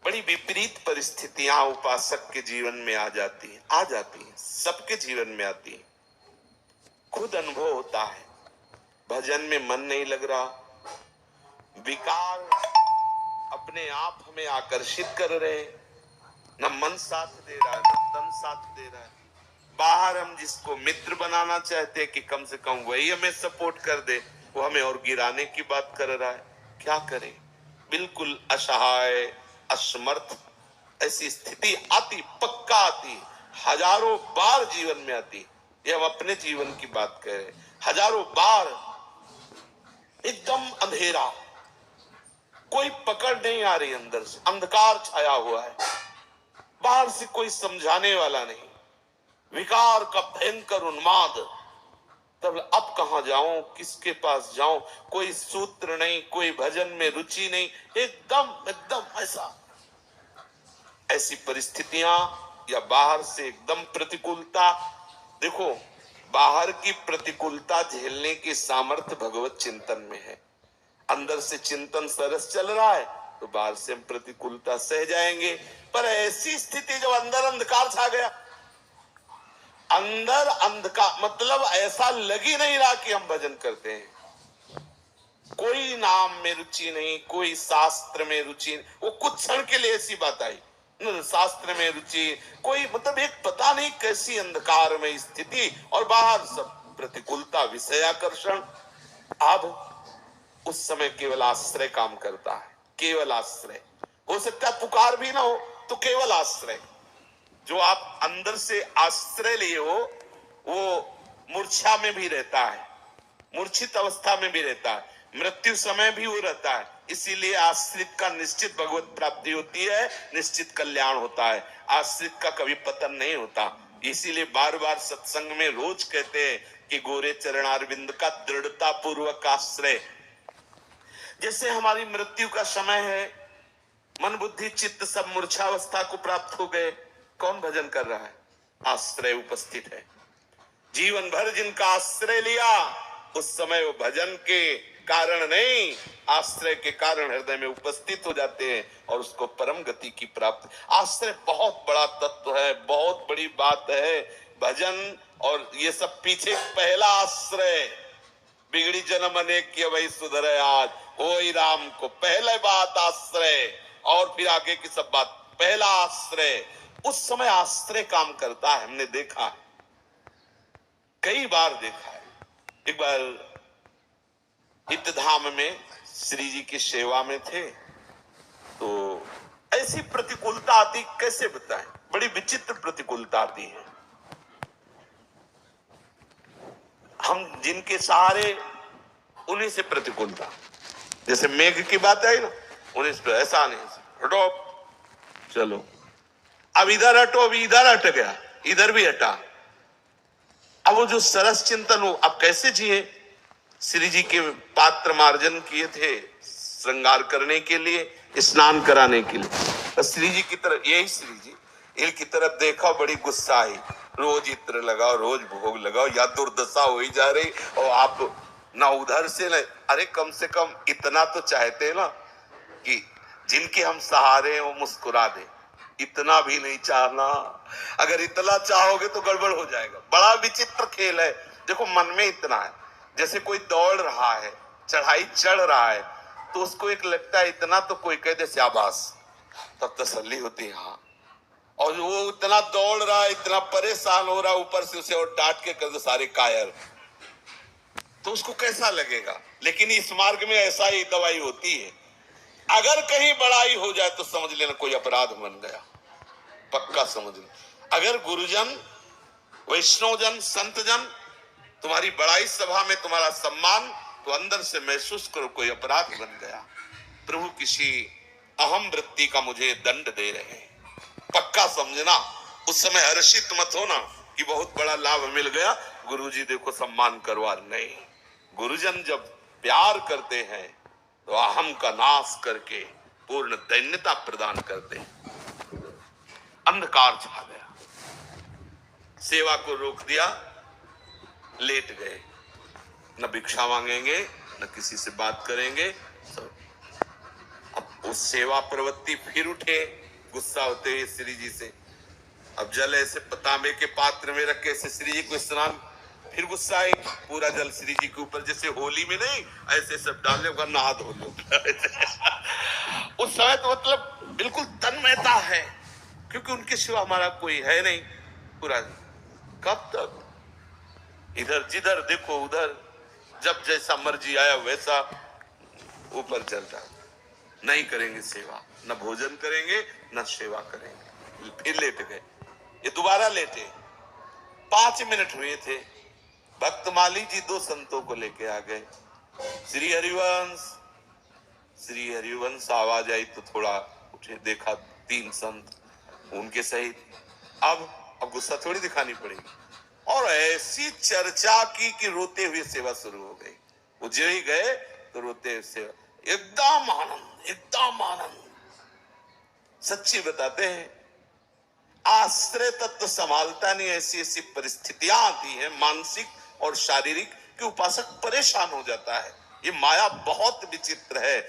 बड़ी विपरीत परिस्थितियां उपासक के जीवन में आ जाती हैं, सबके जीवन में आती हैं। खुद अनुभव होता है, भजन में मन नहीं लग रहा, विकार अपने आप हमें आकर्षित कर रहे हैं, न मन साथ दे रहा है न तन साथ दे रहा है। बाहर हम जिसको मित्र बनाना चाहते हैं कि कम से कम वही हमें सपोर्ट कर दे, वो हमें और गिराने की बात कर रहा है। क्या करें? बिल्कुल असहाय, असमर्थ ऐसी स्थिति आती, पक्का आती, हजारों बार जीवन में आती। ये हम अपने जीवन की बात कर रहे हैं। हजारों बार एकदम अंधेरा, कोई पकड़ नहीं आ रही, अंदर से अंधकार छाया हुआ है, बाहर से कोई समझाने वाला नहीं, विकार का भयंकर उन्माद। तब अब कहां जाऊं, किसके पास जाऊं? कोई सूत्र नहीं, कोई भजन में रुचि नहीं, एकदम एकदम ऐसी परिस्थितियां, या बाहर से एकदम प्रतिकूलता। देखो, बाहर की प्रतिकूलता झेलने की सामर्थ्य भगवत चिंतन में है। अंदर से चिंतन सरस चल रहा है तो बाहर से हम प्रतिकूलता सह जाएंगे। पर ऐसी स्थिति जब अंदर अंधकार छा गया, अंदर अंधकार मतलब ऐसा लग ही नहीं रहा कि हम भजन करते हैं। कोई नाम में रुचि नहीं, कोई शास्त्र में रुचि नहीं। वो कुछ क्षण के लिए ऐसी बात आई, शास्त्र में रुचि, कोई मतलब एक पता नहीं कैसी अंधकार में स्थिति, और बाहर सब प्रतिकूलता, विषयाकर्षण। अब उस समय केवल आश्रय काम करता है, केवल आश्रय। हो सकता है पुकार भी ना हो तो केवल आश्रय। जो आप अंदर से आश्रय लिए हो वो मूर्छा में भी रहता है, मूर्छित अवस्था में भी रहता है, मृत्यु समय भी वो रहता है। इसीलिए आश्रित का निश्चित भगवत प्राप्ति होती है, निश्चित कल्याण होता है। आश्रित का कभी पतन नहीं होता। इसीलिए बार बार सत्संग में रोज कहते हैं कि गोरे चरणारविंद का दृढ़ता पूर्वक आश्रय। जैसे हमारी मृत्यु का समय है, मन बुद्धि चित्त सब मूर्छावस्था को प्राप्त हो गए, कौन भजन कर रहा है? आश्रय उपस्थित है। जीवन भर जिनका आश्रय लिया, उस समय वो भजन के कारण नहीं, आश्रय के कारण हृदय में उपस्थित हो जाते हैं और उसको परम गति की प्राप्त। आश्रय बहुत बड़ा तत्व है, बहुत बड़ी बात है। भजन और ये सब पीछे पहला आश्रय, बिगड़ी जन्म अनेक किया वही सुधरे आज, वही राम को पहले बात आश्रय, और फिर आगे की सब बात। पहला आश्रय, उस समय आश्रय काम करता है। हमने देखा है, कई बार देखा है। एक बार हितधाम में श्री जी की सेवा में थे, तो ऐसी प्रतिकूलता आती, कैसे बताएं, बड़ी विचित्र प्रतिकूलता आती है। हम जिनके सहारे, उन्हीं से प्रतिकूलता। जैसे मेघ की बात आई ना, उन्हीं से, ऐसा नहीं, हटो चलो, अब इधर हटो, अभी इधर हट गया, इधर भी हटा। अब वो जो सरस चिंतन हो, अब कैसे जिए? श्री जी के पात्र मार्जन किए थे श्रृंगार करने के लिए, स्नान कराने के लिए। तो श्री जी की तरफ, यही श्री जी इनकी तरफ देखा, बड़ी गुस्सा आई। रोज इत्र लगाओ, रोज भोग लगाओ, या दुर्दशा हो ही जा रही, और आप ना उधर से न, अरे कम से कम इतना तो चाहते ना कि जिनके हम सहारे हैं वो मुस्कुरा दे। इतना भी नहीं चाहना। अगर इतना चाहोगे तो गड़बड़ हो जाएगा। बड़ा विचित्र खेल है। देखो, मन में इतना है, जैसे कोई दौड़ रहा है, चढ़ाई चढ़ रहा है, तो उसको एक लगता है इतना तो कोई कह दे शाबाश, तब तसल्ली होती है। हाँ, और वो इतना दौड़ रहा है, इतना परेशान हो रहा है, ऊपर से उसे और डांट के कर दो सारे कायर, तो उसको कैसा लगेगा? लेकिन इस मार्ग में ऐसा ही दवाई होती है। अगर कहीं बड़ाई हो जाए तो समझ लेना कोई अपराध बन गया, पक्का समझ लेना। अगर गुरुजन, वैष्णवजन, संतजन तुम्हारी बड़ाई सभा में तुम्हारा सम्मान, तो अंदर से महसूस करो कोई अपराध बन गया, प्रभु किसी अहम वृत्ति का मुझे दंड दे रहे हैं। पक्का समझना। उस समय हर्षित मत होना कि बहुत बड़ा लाभ मिल गया, गुरुजी देखो सम्मान करवा। नहीं, गुरुजन जब प्यार करते हैं तो अहम का नाश करके पूर्ण दैन्यता प्रदान करते हैं। अंधकार छा गया, सेवा को रोक दिया, लेट गए, न भिक्षा मांगेंगे न किसी से बात करेंगे। अब वो सेवा प्रवृत्ति फिर उठे गुस्सा होते हुए श्री जी से। अब जल ऐसे तांबे के पात्र में रख के ऐसे श्री जी को स्नान, फिर गुस्सा आई, पूरा जल श्री जी के ऊपर, जैसे होली में नहीं ऐसे सब डालने का, नहा धो लो। उस समय तो मतलब बिल्कुल तन्मयता है, क्योंकि उनके सिवा हमारा कोई है नहीं पूरा। कब तक इधर जिधर देखो उधर, जब जैसा मर्जी आया वैसा ऊपर चल रहा। नहीं करेंगे सेवा, न भोजन करेंगे न सेवा करेंगे। फिर लेट गए, ये दोबारा लेटे। 5 मिनट हुए थे, भक्तमाली जी 2 संतों को लेके आ गए। श्री हरिवंश आवाज आई तो थोड़ा उठे, देखा 3 संत उनके सहित। अब गुस्सा थोड़ी दिखानी पड़ेगी, और ऐसी चर्चा की कि रोते हुए सेवा शुरू हो गई। वो जो ही गए तो रोते हुए सेवा, एकदम आनंद, एकदम आनंद। सच्ची बताते हैं, आश्रय तत्व संभालता नहीं, ऐसी ऐसी परिस्थितियां आती हैं मानसिक और शारीरिक कि उपासक परेशान हो जाता है। ये माया बहुत विचित्र है।